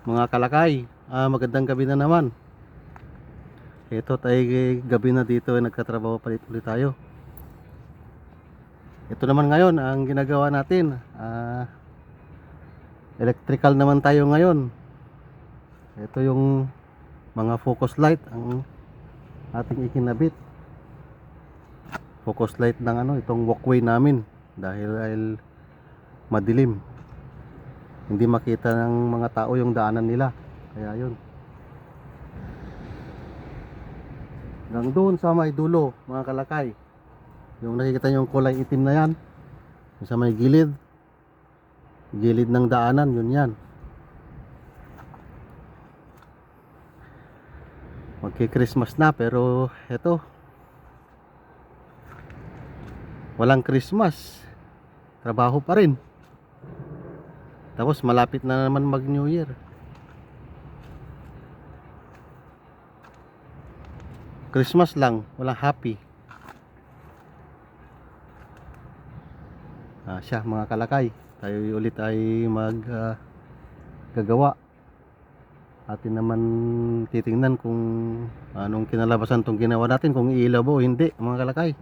Mga kalakay, magandang gabi na naman. Ito tayo gabi na dito, nagkatrabaho ulit tayo. Ito naman ngayon ang ginagawa natin, electrical naman tayo ngayon. Ito yung mga focus light ang ating ikinabit. Focus light ng itong walkway namin dahil madilim. Hindi makita ng mga tao yung daanan nila. Kaya yun. Hanggang doon sa may dulo, mga kalakay. Yung nakikita nyo yung kulay itim na yan. Yung sa may gilid. Gilid ng daanan, yun yan. Magki-Christmas na pero eto. Walang Christmas. Trabaho pa rin. Tapos malapit na naman mag New Year. Christmas lang, walang happy. Siya mga kalakay, tayo ulit ay gagawa. Atin naman titingnan kung anong kinalabasan tong ginawa natin, kung iilaw o hindi mga kalakay.